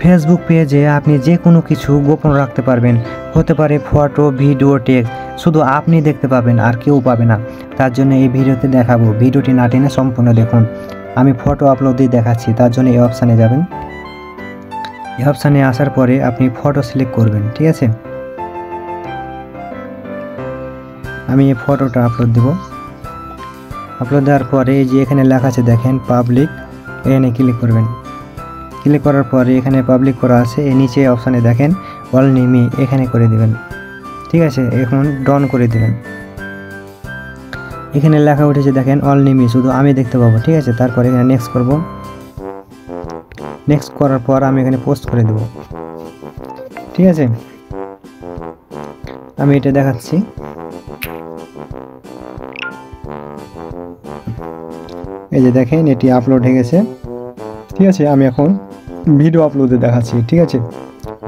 Facebook পেজে আপনি যে কোনো কিছু গোপন রাখতে পারবেন, হতে পারে ফটো, ভিডিও, টেক্সট, শুধু আপনি দেখতে পাবেন আর কেউ পাবে না। তার জন্য এই ভিডিওতে দেখাবো, ভিডিওটি না টেনে সম্পূর্ণ দেখুন। আমি ফটো আপলোড দিয়ে দেখাচ্ছি। তার জন্য এই অপশানে যাবেন। এই অপশানে আসার পরে আপনি ফটো সিলেক্ট করবেন, ঠিক আছে। আমি এই ফটোটা আপলোড দেব। আপলোড দেওয়ার পরে এই যে এখানে লেখা আছে দেখেন পাবলিক, এখানে ক্লিক করবেন। ক্লিক করার পরে এখানে পাবলিক করা আছে, এই নিচে অপশানে দেখেন অনলি মি, এখানে করে দিবেন, ঠিক আছে। এখন ডান করে দিবেন। এখানে লেখা উঠেছে দেখেন অনলি মি, শুধু আমি দেখতে পাবো, ঠিক আছে। তারপরে এখানে নেক্সট করব। নেক্সট করার পর আমি এখানে পোস্ট করে দেব, ঠিক আছে। আমি এটা দেখাচ্ছি। এই যে দেখেন এটি আপলোড হয়ে গেছে, ঠিক আছে। আমি এখন ভিডিও আপলোডে দেখাচ্ছি, ঠিক আছে।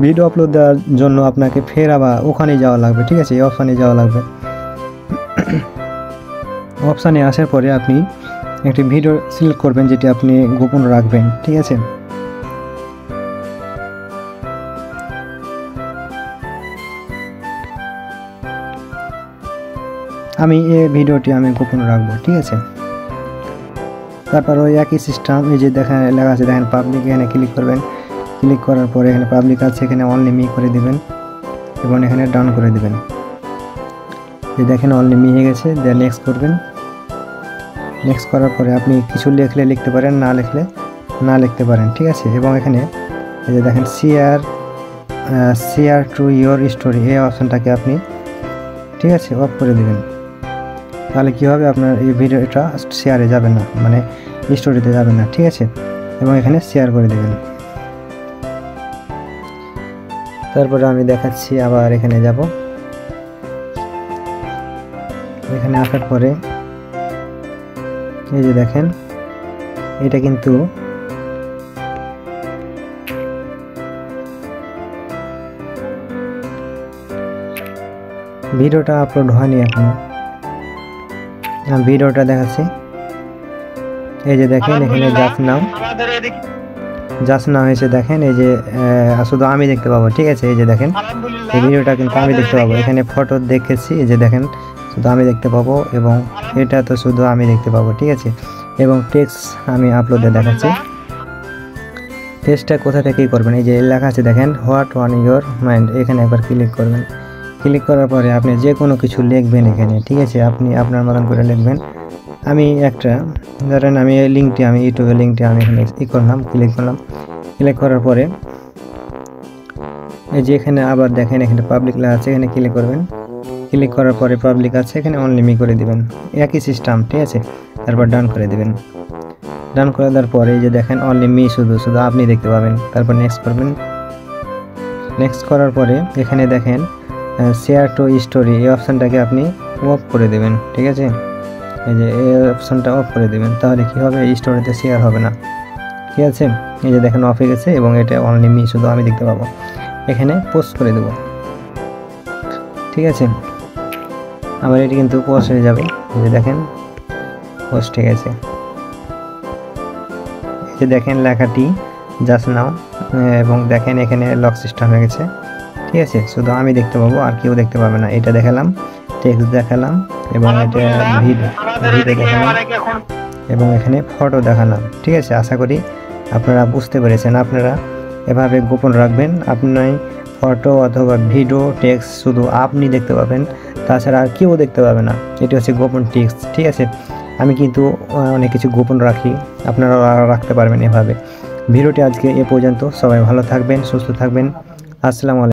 ভিডিও আপলোড দেওয়ার জন্য আপনাকে ফের আবার ওখানে যাওয়া লাগবে, ঠিক আছে। এই অপশানে যাওয়া লাগবে। অপশানে আসার পরে আপনি একটি ভিডিও সিলেক্ট করবেন যেটি আপনি গোপন রাখবেন, ঠিক আছে। আমি এই ভিডিওটি আমি গোপন রাখবো, ঠিক আছে। তারপর ওই একই সিস্টেম, এই যে দেখেন লেখা আছে দেখেন পাবলিক, এখানে ক্লিক করবেন। ক্লিক করার পরে এখানে পাবলিক আছে, এখানে অনলি মি করে দিবেন এবং এখানে ডাউন করে দিবেন। এই দেখেন অনলি মি হয়ে গেছে। দেন নেক্সট করবেন। নেক্সট করার পরে আপনি কিছু লিখলে লিখতে পারেন, না লিখলে না লিখতে পারেন, ঠিক আছে। এবং এখানে এই যে দেখেন শেয়ার টু ইয়োর স্টোরি, এই অপশানটাকে আপনি, ঠিক আছে, অফ করে দিবেন। তাহলে কী হবে, আপনার এই ভিডিওটা শেয়ারে যাবে না, মানে স্টোরিতে যাবে না, ঠিক আছে। এবং এখানে শেয়ার করে দেবেন। তারপরে আমি দেখাচ্ছি, আবার এখানে যাব। এখানে আসার পরে এই যে দেখেন এটা কিন্তু ভিডিওটা আপলোড হয়নি এখনো। আমি ভিডিওটা দেখাচ্ছি। এই যে দেখেন এখানে জাস্ট নাও হয়েছে দেখেন, এই যে শুধু আমি দেখতে পাবো, ঠিক আছে। এই যে দেখেন এই ভিডিওটা কিন্তু আমি দেখতে পাবো। এখানে ফটো দেখেছি, এই যে দেখেন শুধু আমি দেখতে পাবো এবং এটা তো শুধু আমি দেখতে পাবো, ঠিক আছে। এবং টেক্সট আমি আপলোডে দেখাচ্ছি। টেক্সটটা কোথা থেকেই করবেন, এই যে লেখা আছে দেখেন হোয়াট অন ইয়োর মাইন্ড, এখানে একবার ক্লিক করবেন। ক্লিক করার পরে আপনি যে কোনো কিছু লিখবেন এখানে, ঠিক আছে। আপনি আপনার মতন করে লিখবেন। আমি একটা ধরেন আমি এই লিঙ্কটি, আমি ইউটিউবের লিঙ্কটি আমি এখানে করলাম, ক্লিক করলাম। ক্লিক করার পরে এই যে এখানে আবার দেখেন এখানে পাবলিক লেখা আছে, এখানে ক্লিক করবেন। ক্লিক করার পরে পাবলিক আছে, এখানে অনলি মি করে দিবেন, একই সিস্টেম, ঠিক আছে। তারপর ডান করে দিবেন। ডান করে দেওয়ার পরে এই যে দেখেন অনলি মি, শুধু আপনি দেখতে পাবেন। তারপর নেক্সট করবেন। নেক্সট করার পরে এখানে দেখেন শেয়ার টু স্টোরি, এই অপশানটাকে আপনি অফ করে দেবেন, ঠিক আছে। এই যে এই অপশানটা অফ করে দেবেন, তাহলে কী হবে, এই স্টোরিতে শেয়ার হবে না, ঠিক আছে। এই যে দেখেন অফ হয়ে গেছে এবং এটা অনলি মি, শুধু আমি দেখতে পাবো। এখানে পোস্ট করে দেব, ঠিক আছে। আবার এটি কিন্তু পোস্ট হয়ে যাবে। এই যে দেখেন পোস্ট হয়ে গেছে। এই যে দেখেন লেখাটি জাস্ট নাও, এবং দেখেন এখানে লক সিস্টেম হয়ে গেছে, ঠিক আছে। শুধু আমি দেখতে পাবো আর কেউ দেখতে পাবে না। এটা দেখালাম, টেক্সট দেখালাম এবং এটা ভিডিও দেখালাম এবং এখানে ফটো দেখালাম, ঠিক আছে। আশা করি আপনারা বুঝতে পেরেছেন। আপনারা এভাবে গোপন রাখবেন। আপনি ফটো অথবা ভিডিও, টেক্সট শুধু আপনি দেখতে পাবেন, তাছাড়া আর কেউ দেখতে পাবে না। এটি হচ্ছে গোপন টেক্সট, ঠিক আছে। আমি কিন্তু অনেক কিছু গোপন রাখি, আপনারা রাখতে পারবেন এভাবে। ভিডিওটি আজকে এ পর্যন্ত। সবাই ভালো থাকবেন, সুস্থ থাকবেন। আসসালামু আলাইকুম।